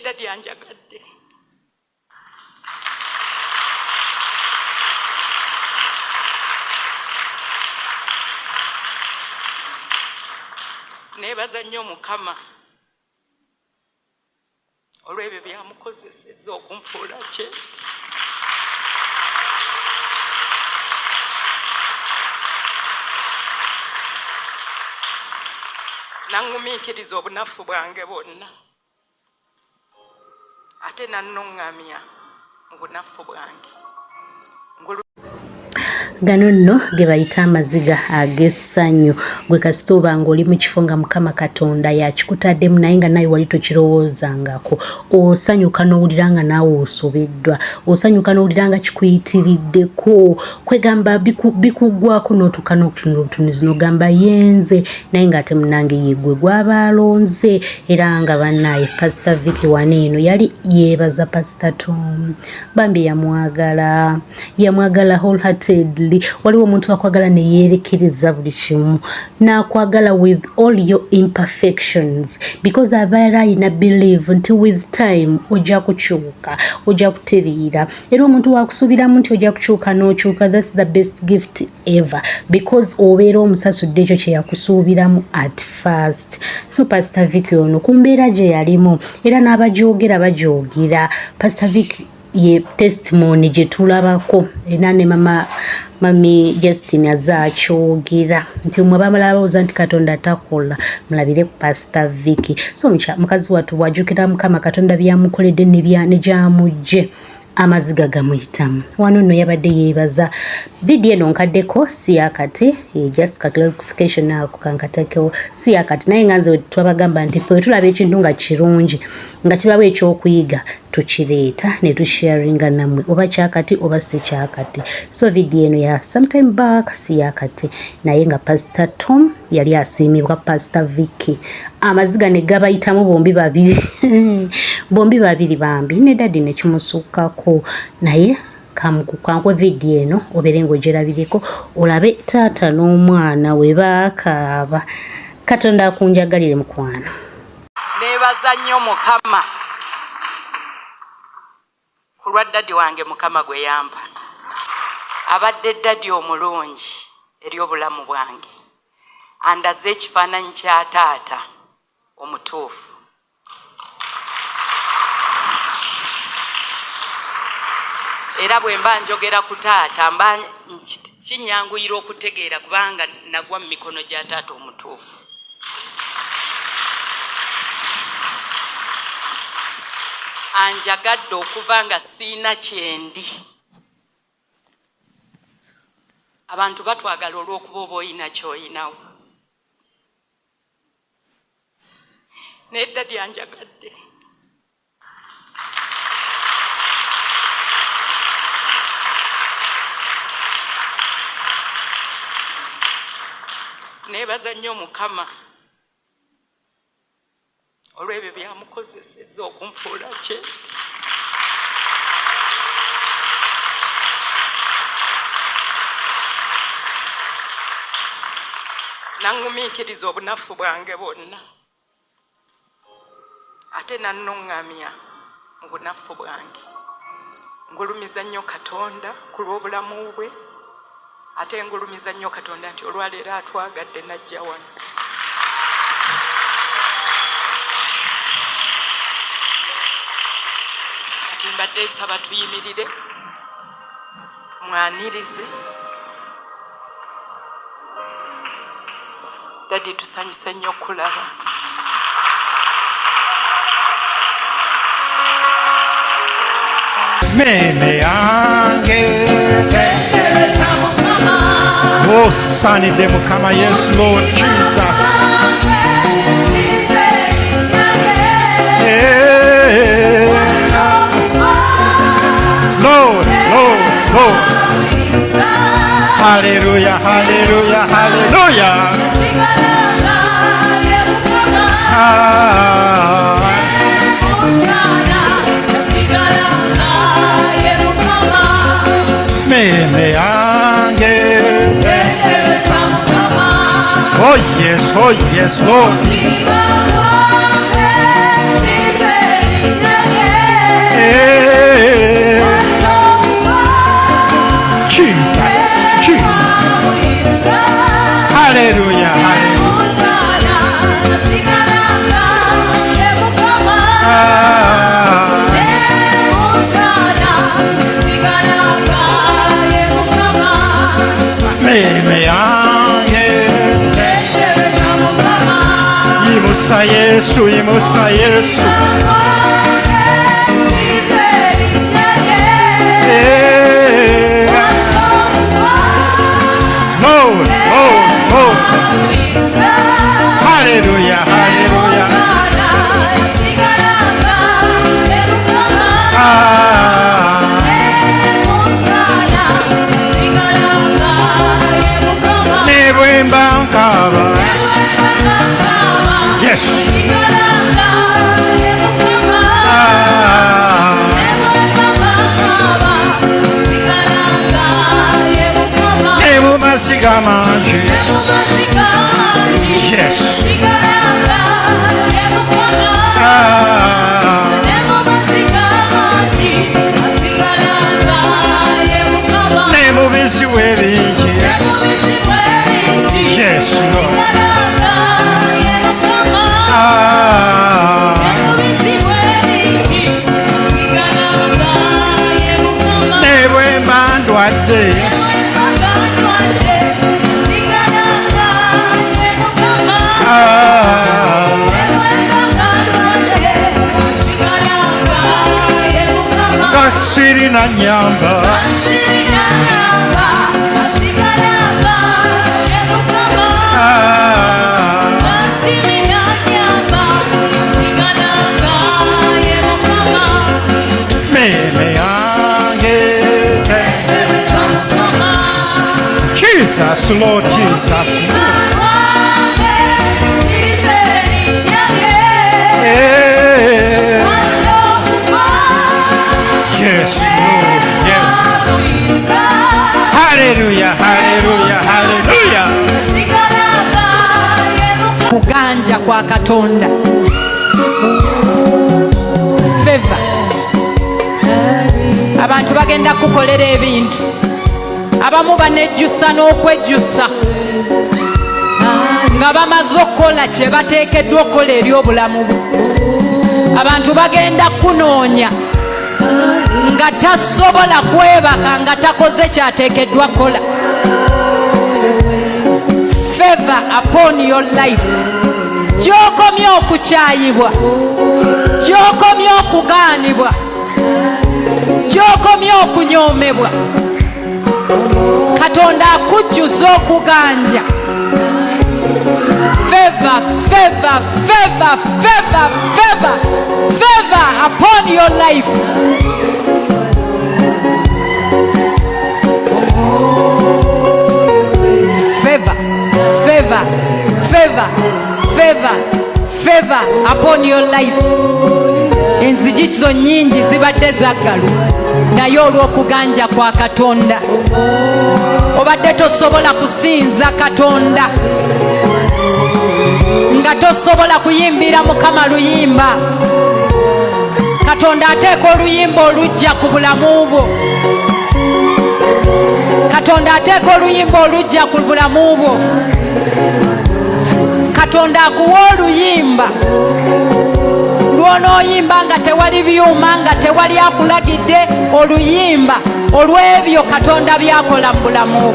Dadi anjagadde. Nebaza nnyo Mukama olw'ebyo byamukozesezza okunfuula kye. Nangumiikiriza obunafu bwange bwonna ate nannoŋŋamya mu bunafu bwange. Gano nno ge bayita amaziga ag'essanyu gwe kasita oba ng'oli mu kifo nga Mukama Katonda yakikutaddemu naye nga naye wali tokirowoozangako, osanyuka n'owulira nga naawe osobeddwa, osanyuka n'owulira nga kikuyitiriddeko, kwegamba bikuggwako n'otuuka n'okutunula obutunuzi n'ogamba yenze, naye ng'ate munnange yeegwe gw'aba alonze. Era nga bannaaye Pastor Vicky wano eno yali yeebaza Pastor Tom, bambi yamwagala wholeheartedly. Waliwo omuntu akwagala ne yeerekereza buli kimu, n'akwagala with all your imperfections, because abaera alina believe nti with time ojja kukyuka, ojja kuteriira. Era omuntu wakusuubiramu nti ojja kukyuka n'okyuka, that's the best gift ever, because obeera omusasudde ekyo kye yakusuubiramu at first. So Pastor Vicky ono ku mbeera gye yalimu, era n'abajoogera bajoogera. Pastor Vicky ye testimony gye tulabako, era ne Mami Justine azaakyogera nti mwe bamalabooza nti Katonda takola, mulabire Pastor Vicky. So mukazi wattu bw'ajjukira Mukama Katonda byamukoledde ne gyamugye, amaziga gamuyitamu. Wano nno yabadde yeebaza. Video eno nkaddeko si yakati, just ka clarification ako kankatekewo, si yakati naye nga nze twabagamba nti ffe tulaba ekintu nga kirungi nga kibawo ekyokuyiga tukireeta ne tusharinga namwe, oba kyakati oba si kyakati. So video eno ya sometime back si yakati, naye nga Pastor Tom yali asiimibwa Pastor Vicky. Amaziga ne gabayitamu bombi babiri bambi ne Dadi ne kimusukkako, naye kankwe video eno obeere ng'ogyerabireko olabe taata n'omwana we baakaaba. Katonda akunjagalire mukwano. Neebaza nnyo Mukama ku lwa Dadi wange Mukama gwe yamba. Abadde Dadi omulungi eri obulamu bwange, andaze ekifaananyi kya taata omutuufu. Era bwe mba njogera ku taata mba kinyanguyira okutegeera kubanga nagwa mu mikono gya taata omutuufu. Anjagadde okuva nga siina kyendi. Abantu batwagala olw'okuba oba oyina ky'oyinawo. Naye Dadi anjagadde. Neebaza nnyo Mukama olw'ebyo byamukozesezza okunfuula kye. Nangumiikiriza obunafu bwange bwonna ate nannoŋŋamya mu bunafu bwange. Ngulumiza nnyo Katonda ku lw'obulamu bwe, ate ngulumiza nnyo Katonda nti olwaleero atwagadde najja wano. Kati mbadde nsaba tuyimirire tumwanirize. Dadi tusanyuse nnyo okulaba. Mene yange oh Sonny de Mukama, yes Lord Jesus. Hey. Lord. Hallelujah, hallelujah, hallelujah. Mene yange. Oh yes, Lord. Yesu, imusa Yesu. Lord, Lord, Lord. Hallelujah, hallelujah. Yes. Yes. Yes, Lord. Siri na nyamba Jesus, Lord Jesus. Yes, Lord. Yes. Hallelujah, hallelujah, hallelujah. Kuganja kwa Katonda. Favor. Abantu bagenda kukolera ebintu. Abamu banejjusa n'okwejjusa. Nga bamaze okukola kye bateekeddwa okukola eri obulamu bwo. Abantu bagenda kunoonya nga tasobola kwebaka nga takoze kyateekeddwa kola. Favor upon your life. Gy'okomye okukyayibwa, gy'okomye okugaanibwa, gy'okomye okunyoomebwa, Katonda akujjuza okuganja. Favor, favor, favor, favor, favor, favor upon your life. Favor, favor, favor, favor, favor upon your life. Enzijitso nyingi zibadde zaggalu naye olw'okuganja kwa Katonda. Obadde tosobola kusinza Katonda nga tosobola kuyimbira Mukama luyimba. Katonda ateeka oluyimba olujja ku bulamu bwo. Katonda ateeka oluyimba olujja ku bulamu bwo. Katonda akuwa oluyimba lw'onooyimba nga tewali byuma, nga tewali akulagidde, oluyimba olw'ebyo Katonda byakola mu bulamu bwo.